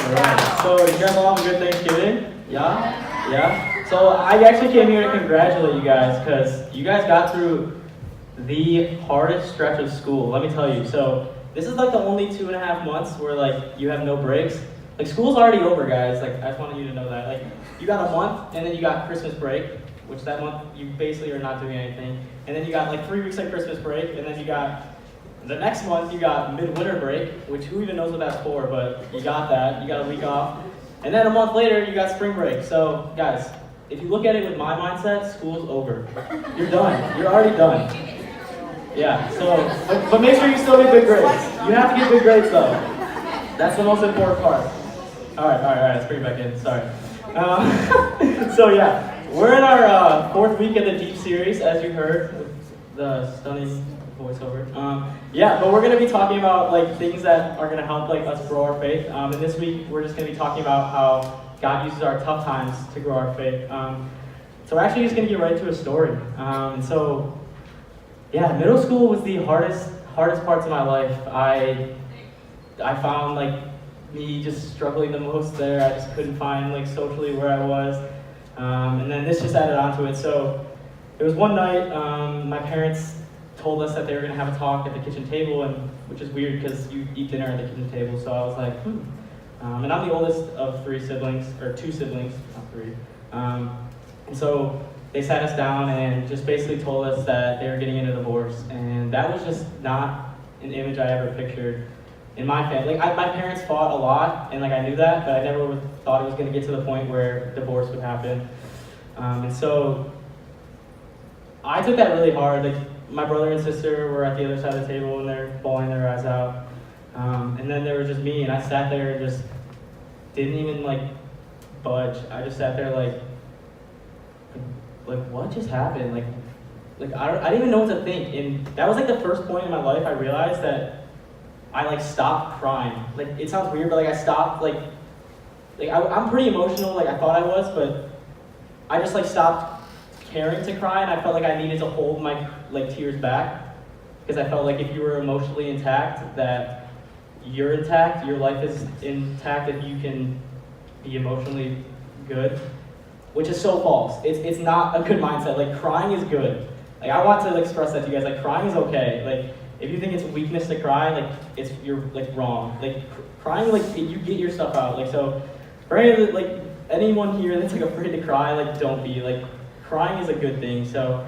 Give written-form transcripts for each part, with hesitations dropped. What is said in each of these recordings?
Alright, so you guys all have a good Thanksgiving? Yeah? Yeah? So I actually came here to congratulate you guys because you guys got through the hardest stretch of school, let me tell you. So this is like the only 2.5 months where like you have no breaks. Like school's already over, guys. Like I just wanted you to know that. Like you got a month and then you got Christmas break, which that month you basically are not doing anything. And then you got like 3 weeks of Christmas break, and then you got the next month you got midwinter break, which who even knows what that's for, but you got that. You got a week off. And then a month later you got spring break. So guys, if you look at it with my mindset, school's over. You're done. You're already done. Yeah, so, but make sure you still get good grades. You have to get good grades though. That's the most important part. All right, let's bring it back in, sorry. So yeah, we're in our 4th week of the Deep series, as you heard, with the stunning voiceover. Yeah, but we're gonna be talking about like things that are gonna help like us grow our faith. And this week, we're just gonna be talking about how God uses our tough times to grow our faith. So we're actually just gonna get right into a story. So yeah, middle school was the hardest parts of my life. I found like me just struggling the most there. I just couldn't find like socially where I was. And then this just added on to it. So it was one night, my parents told us that they were gonna have a talk at the kitchen table, and which is weird because you eat dinner at the kitchen table. So I was like, and I'm the oldest of 3 siblings, or 2 siblings, not 3. And so they sat us down and just basically told us that they were getting into divorce, and that was just not an image I ever pictured in my family. Like my parents fought a lot, and like I knew that, but I never thought it was going to get to the point where divorce would happen. And so I took that really hard. Like my brother and sister were at the other side of the table, and they're bawling their eyes out. And then there was just me, and I sat there and just didn't even like budge. I just sat there like what just happened? Like I didn't even know what to think. And that was like the first point in my life I realized that I like stopped crying. Like it sounds weird, but like I stopped I'm pretty emotional, like I thought I was, but I just like stopped caring to cry, and I felt like I needed to hold my like tears back, because I felt like if you were emotionally intact, that you're intact, your life is intact if you can be emotionally good. Which is so false. It's not a good mindset. Like crying is good. Like I want to express that to you guys. Like crying is okay. Like if you think it's weakness to cry, like you're like wrong. Like crying, like you get your stuff out. Like so, for anyone here that's like afraid to cry, like don't be. Like crying is a good thing. So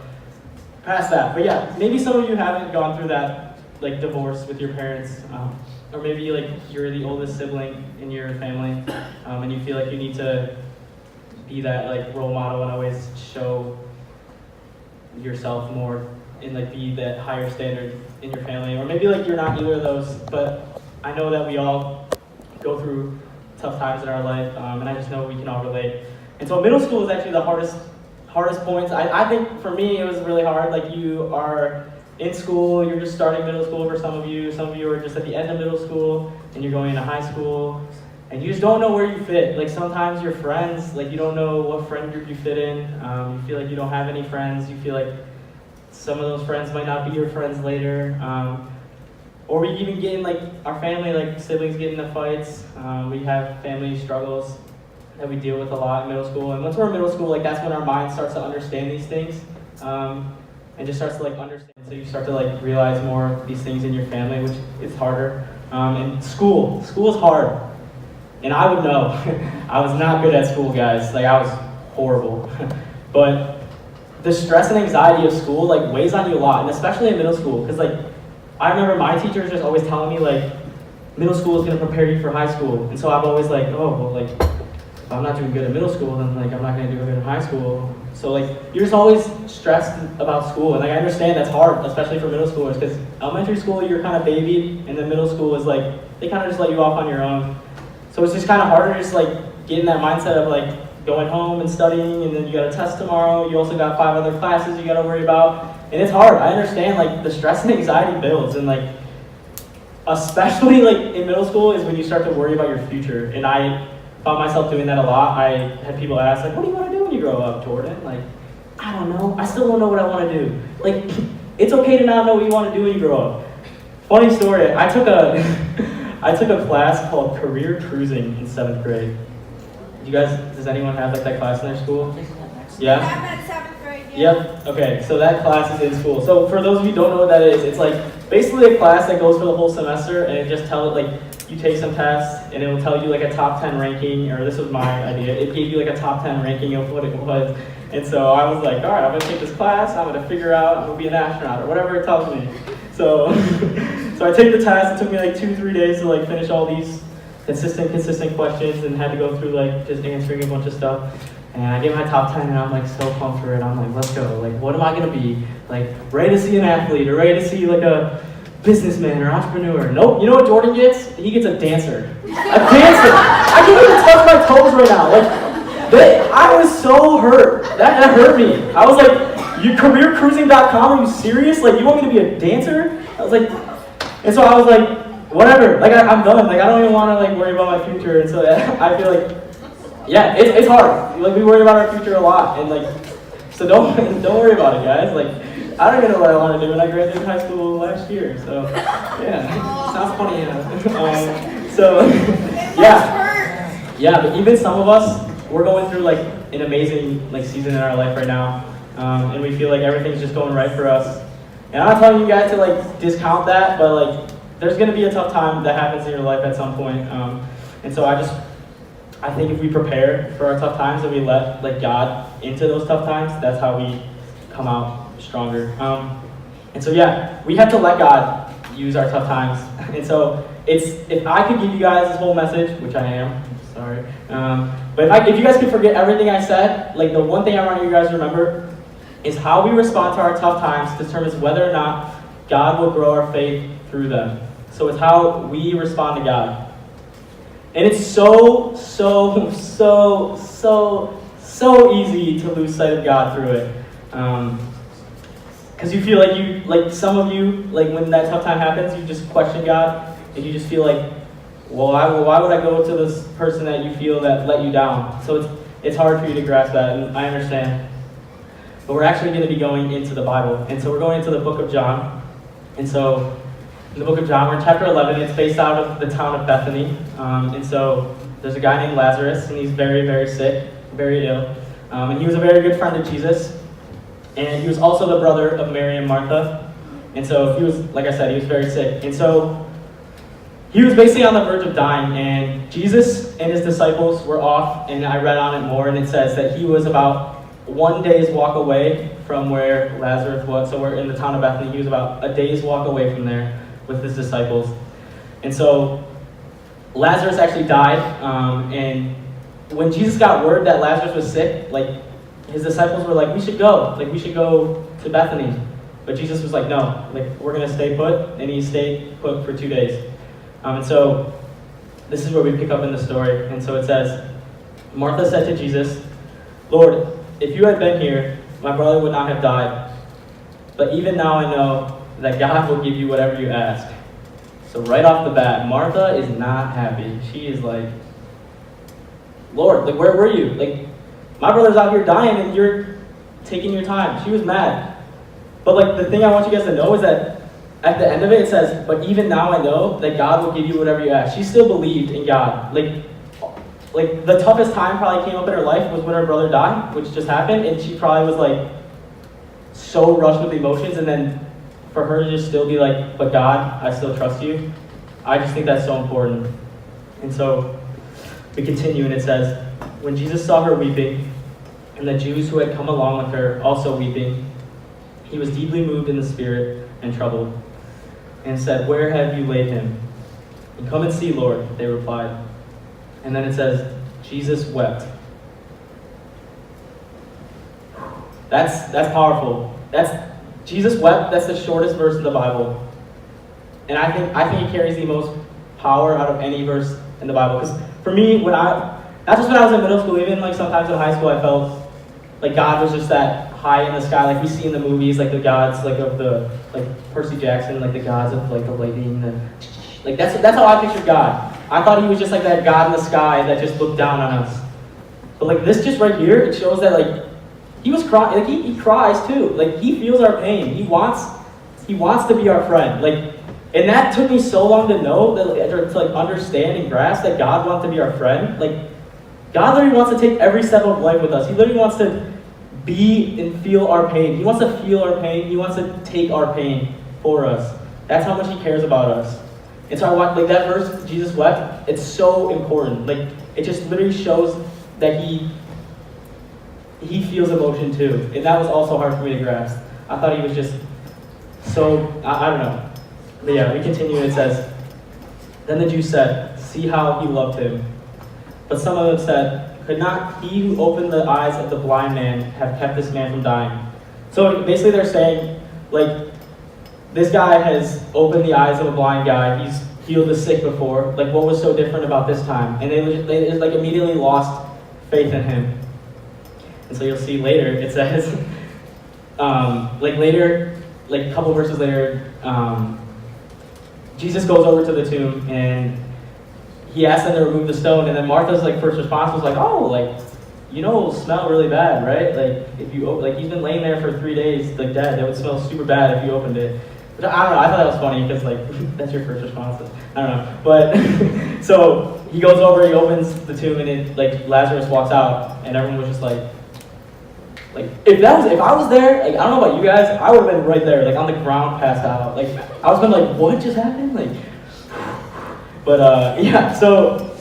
past that. But yeah, maybe some of you haven't gone through that like divorce with your parents, or maybe like you're the oldest sibling in your family, and you feel like you need to be that like role model and always show yourself more and like be that higher standard in your family. Or maybe like you're not either of those, but I know that we all go through tough times in our life, and I just know we can all relate. And so middle school is actually the hardest points. I think for me it was really hard. Like you are in school, you're just starting middle school for some of you are just at the end of middle school and you're going into high school. And you just don't know where you fit. Like sometimes your friends, like you don't know what friend group you fit in. You feel like you don't have any friends. You feel like some of those friends might not be your friends later. Or we even get in like our family, like siblings get into fights. We have family struggles that we deal with a lot in middle school. And once we're in middle school, like that's when our mind starts to understand these things. And just starts to like understand. So you start to like realize more of these things in your family, which is harder. And school is hard. And I would know, I was not good at school, guys. Like I was horrible. But the stress and anxiety of school like weighs on you a lot, and especially in middle school. Because like I remember my teachers just always telling me like middle school is gonna prepare you for high school. And so I'm always like, oh well, like if I'm not doing good in middle school, then like I'm not gonna do good in high school. So like you're just always stressed about school, and like I understand that's hard, especially for middle schoolers, because elementary school you're kind of babied, and then middle school is like they kind of just let you off on your own. So it's just kind of harder to just like get in that mindset of like going home and studying, and then you got a test tomorrow. You also got 5 other classes you got to worry about, and it's hard. I understand like the stress and anxiety builds, and like especially like in middle school is when you start to worry about your future. And I found myself doing that a lot. I had people ask like, "What do you want to do when you grow up, Jordan?" Like, I don't know. I still don't know what I want to do. Like, it's okay to not know what you want to do when you grow up. Funny story. I I took a class called Career Cruising in 7th grade. Does anyone have like that class in their school? Yeah? I'm at 7th grade, yeah. Yep, okay, so that class is in school. So for those of you who don't know what that is, it's like basically a class that goes for the whole semester, and it just tells, like, you take some tests, and it will tell you like a top 10 ranking, or this was my idea, it gave you like a top 10 ranking of what it was. And so I was like, all right, I'm gonna take this class, I'm gonna figure out, I'm gonna be an astronaut, or whatever it tells me. So, so I take the test, it took me like 2-3 days to like finish all these consistent questions, and had to go through like just answering a bunch of stuff. And I get my top 10, and I'm like so pumped for it. I'm like, let's go. Like, what am I gonna be? Like, ready to see an athlete, or ready to see like a businessman or entrepreneur. Nope. You know what Jordan gets? He gets a dancer. A dancer. I can't even touch my toes right now. Like, I was so hurt. That hurt me. I was like, you careercruising.com? Are you serious? Like, you want me to be a dancer? I was like, and so I was like, whatever. Like, I'm done. Like, I don't even want to like worry about my future. And so I feel like, yeah, it's hard. Like, we worry about our future a lot, and like, so don't worry about it, guys. Like, I don't even know what I want to do when I graduated high school last year. So, yeah, sounds funny. Yeah, but even some of us, we're going through like an amazing like season in our life right now, and we feel like everything's just going right for us. And I'm not telling you guys to like discount that, but like, there's gonna be a tough time that happens in your life at some point. And so I think if we prepare for our tough times and we let like God into those tough times, that's how we come out stronger. And so yeah, we have to let God use our tough times. And so if I could give you guys this whole message, which I am, sorry, but if you guys could forget everything I said, like the one thing I want you guys to remember is how we respond to our tough times determines whether or not God will grow our faith through them. So it's how we respond to God. And it's so easy to lose sight of God through it. Because you feel like some of you, like when that tough time happens, you just question God, and you just feel like, well, why would I go to this person that you feel that let you down? So it's hard for you to grasp that, and I understand. But we're actually going to be going into the Bible, and so we're going into the book of John. And so in the book of John, we're in chapter 11. It's based out of the town of Bethany. And so there's a guy named Lazarus, and he's very, very sick, very ill. And he was a very good friend of Jesus. And he was also the brother of Mary and Martha. And so he was, like I said, he was very sick. And so he was basically on the verge of dying. And Jesus and his disciples were off, and I read on it more, and it says that he was about 1 day's walk away from where Lazarus was. So we're in the town of Bethany. He was about a day's walk away from there with his disciples. And so Lazarus actually died. And when Jesus got word that Lazarus was sick, like, his disciples were like, we should go to Bethany. But Jesus was like, no, like, we're going to stay put. And he stayed put for 2 days. And so this is where we pick up in the story. And so it says, Martha said to Jesus, Lord, if you had been here, my brother would not have died. But even now I know that God will give you whatever you ask. So right off the bat, Martha is not happy. She is like, Lord, like, where were you? Like, my brother's out here dying and you're taking your time. She was mad. But like, the thing I want you guys to know is that at the end of it, it says, but even now I know that God will give you whatever you ask. She still believed in God. Like the toughest time probably came up in her life was when her brother died, which just happened, and she probably was like so rushed with emotions, and then for her to just still be like, but God, I still trust you. I just think that's so important. And so we continue, and it says, when Jesus saw her weeping, and the Jews who had come along with her also weeping, he was deeply moved in the spirit and troubled, and said, where have you laid him? And come and see, Lord, they replied. And then it says, Jesus wept. That's powerful. Jesus wept. That's the shortest verse in the Bible, and I think it carries the most power out of any verse in the Bible. Because for me, not just when I was in middle school, even like sometimes in high school, I felt like God was just that high in the sky, like we see in the movies, like the gods, like of the Percy Jackson, like the gods of like the lightning, like that's how I pictured God. I thought he was just like that God in the sky that just looked down on us. But like this just right here, it shows that like he was crying, like he cries too. Like he feels our pain. He wants to be our friend. Like And that took me so long to know, that, or to like understand and grasp that God wants to be our friend. Like, God literally wants to take every step of life with us. He literally wants to be and feel our pain. He wants to feel our pain. He wants to take our pain for us. That's how much he cares about us. And so I want, like, that verse, Jesus wept, it's so important. Like, it just literally shows that he feels emotion too. And that was also hard for me to grasp. I thought he was just so, I don't know. But yeah, we continue. It says, then the Jews said, see how he loved him. But some of them said, could not he who opened the eyes of the blind man have kept this man from dying? So basically they're saying, like, this guy has opened the eyes of a blind guy. He's healed the sick before. Like, what was so different about this time? And they like immediately lost faith in him. And so you'll see later, it says, like a couple verses later, Jesus goes over to the tomb and he asks them to remove the stone. And then Martha's like first response was like, oh, like, you know, it'll smell really bad, right? Like, if you like, he's been laying there for 3 days, like dead. That would smell super bad if you opened it. But I don't know. I thought that was funny because like that's your first response. I don't know. But so he goes over, he opens the tomb, and it, like, Lazarus walks out, and everyone was just like if I was there, like, I don't know about you guys, I would have been right there, like on the ground, passed out. Like, I was been like, what just happened? Like, but yeah. So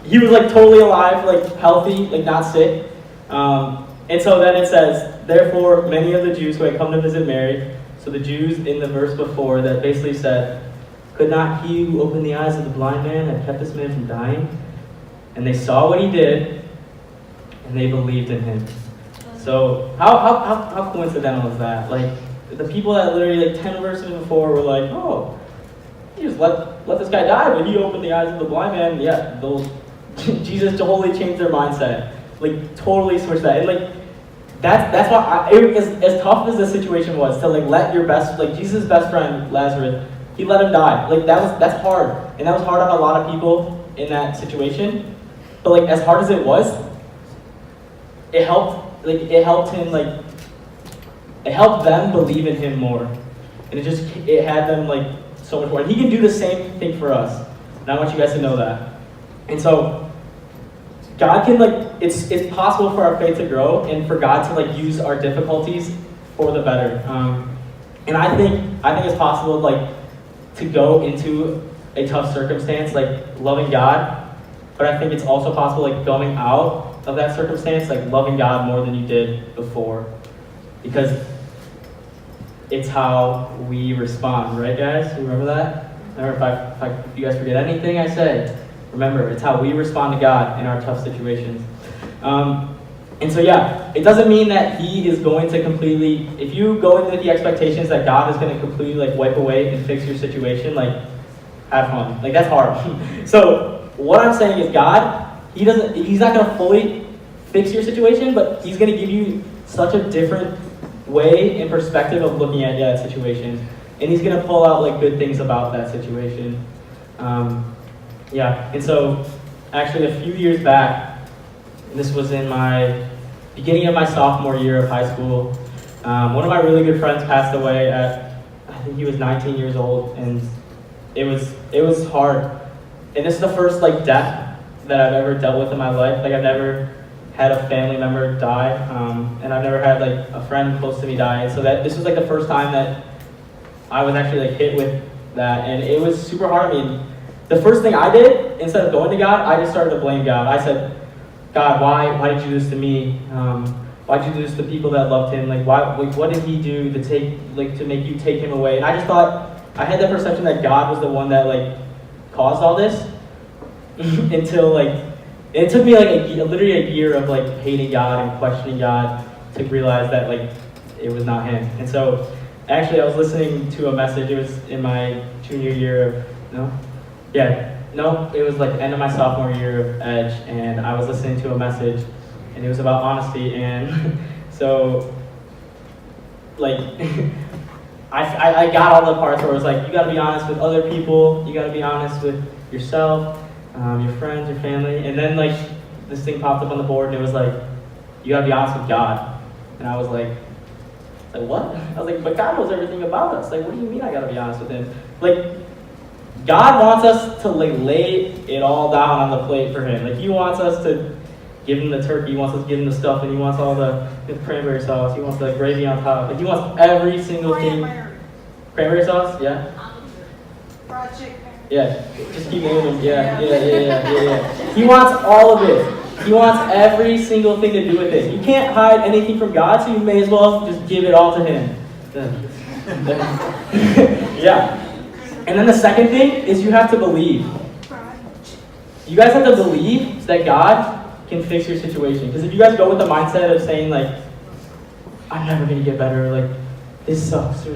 he was like totally alive, like healthy, like not sick. And so then it says, therefore many of the Jews who had come to visit Mary, so the Jews in the verse before that basically said, could not he who opened the eyes of the blind man have kept this man from dying? And they saw what he did, and they believed in him. So how coincidental is that? Like, the people that literally like 10 verses before were like, oh, you just let this guy die, but he opened the eyes of the blind man. Yeah, Jesus totally changed their mindset. Like, totally switched that. And like, that's why as tough as the situation was to like let your best, like Jesus' best friend Lazarus, he let him die. Like, that's hard, and that was hard on a lot of people in that situation. But like, as hard as it was, it helped him, like, it helped them believe in him more, and it had them like so much more. And he can do the same thing for us, and I want you guys to know that. And so God can, like, it's possible for our faith to grow and for God to like use our difficulties for the better. And I think it's possible, like, to go into a tough circumstance, like loving God, but I think it's also possible, like, going out of that circumstance, like loving God more than you did before, because it's how we respond, right, guys? Remember that? Remember, if you guys forget anything I say, remember, it's how we respond to God in our tough situations. And so, yeah, it doesn't mean that he is going to completely, if you go into the expectations that God is going to completely like wipe away and fix your situation, like, have fun. Like, that's hard. So what I'm saying is God, he's not going to fully fix your situation, but he's going to give you such a different way and perspective of looking at that situation. And he's going to pull out like good things about that situation. Yeah, and so actually a few years back, this was in my beginning of my sophomore year of high school, one of my really good friends passed away at, I think he was 19 years old, and it was hard. And this is the first like death that I've ever dealt with in my life. Like, I've never had a family member die, and I've never had like a friend close to me die. So this was like the first time that I was actually like hit with that, and it was super hard. I mean, the first thing I did, instead of going to God, I just started to blame God. I said, God, why did you do this to me? Why did you do this to people that loved him? Like, what did he do to make you take him away? And I just thought, I had the perception that God was the one that like caused all this until like, it took me like literally a year of like hating God and questioning God to realize that like it was not him. And so actually I was listening to a message, it was in my junior year it was like the end of my sophomore year of Edge, and I was listening to a message, and it was about honesty, and so, like, I got all the parts where it was like, you gotta be honest with other people, you gotta be honest with yourself, your friends, your family, and then, like, this thing popped up on the board, and it was like, you gotta be honest with God, and I was like, Like, what? I was like, but God knows everything about us. Like, what do you mean I gotta be honest with him? Like, God wants us to like lay it all down on the plate for him. Like, he wants us to give him the turkey, he wants us to give him the stuff, and he wants all the cranberry sauce, he wants the gravy on top. Like, he wants every single thing. Cranberry sauce? Yeah? Fried chicken. Yeah, just keep naming them. Yeah. He wants all of it. He wants every single thing to do with it. You can't hide anything from God, so you may as well just give it all to him. Yeah. And then the second thing is you have to believe. You guys have to believe that God can fix your situation. Because if you guys go with the mindset of saying like, I'm never going to get better, like, this sucks, or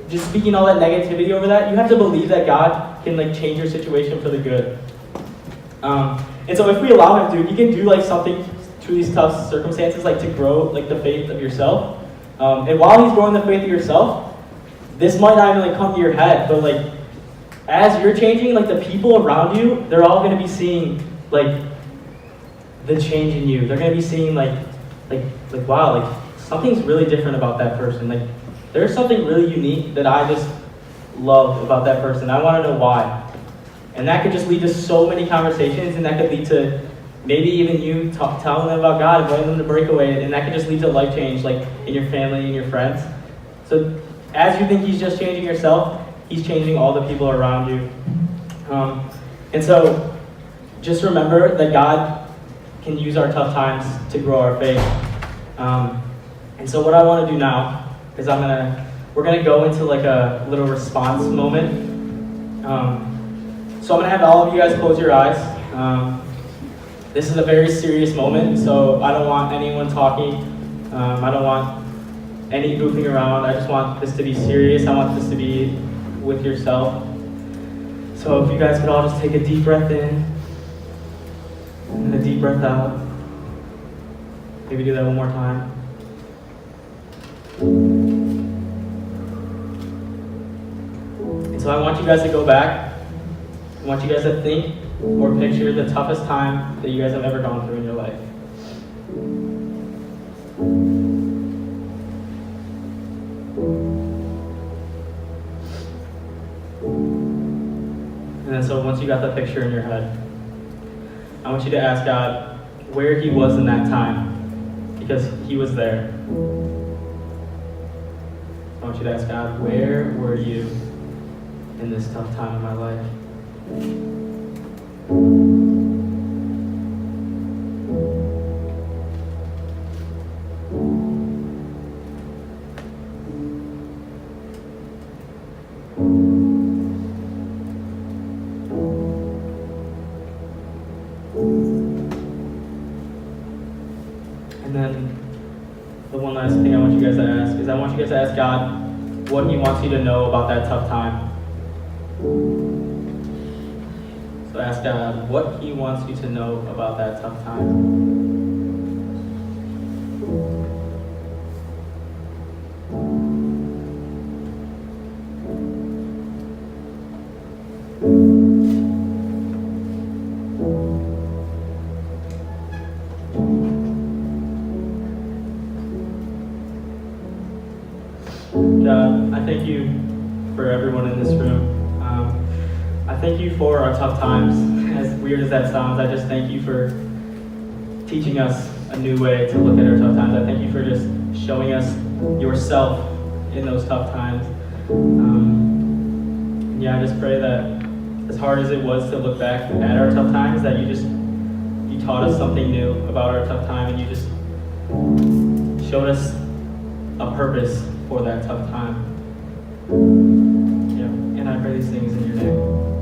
just speaking all that negativity over that, you have to believe that God can like change your situation for the good. And so if we allow him to, he can do like something through these tough circumstances, like to grow like the faith of yourself. And while he's growing the faith of yourself, this might not even like come to your head, but like as you're changing, like the people around you, they're all going to be seeing like the change in you. They're going to be seeing like wow, like something's really different about that person. Like there's something really unique that I just love about that person. I want to know why. And that could just lead to so many conversations, and that could lead to maybe even you telling them about God, inviting them to Breakaway, and that could just lead to life change, like in your family and your friends. So as you think he's just changing yourself, he's changing all the people around you. And so just remember that God can use our tough times to grow our faith. And so what I want to do now is we're gonna go into like a little response moment. So I'm gonna have all of you guys close your eyes. This is a very serious moment, so I don't want anyone talking. I don't want any goofing around. I just want this to be serious. I want this to be with yourself. So if you guys could all just take a deep breath in and a deep breath out. Maybe do that one more time. And so I want you guys to go back. I want you guys to think or picture the toughest time that you guys have ever gone through in your life. And then so once you got that picture in your head, I want you to ask God where he was in that time, because he was there. I want you to ask God, where were you in this tough time of my life? And then the one last thing I want you guys to ask is I want you guys to ask God what he wants you to know about that tough time. So ask God what he wants you to know about that tough time. God, I thank you for everyone in this room. I thank you for our tough times. As weird as that sounds, I just thank you for teaching us a new way to look at our tough times. I thank you for just showing us yourself in those tough times. I just pray that as hard as it was to look back at our tough times, that you taught us something new about our tough time, and you just showed us a purpose for that tough time. And I pray these things in your name.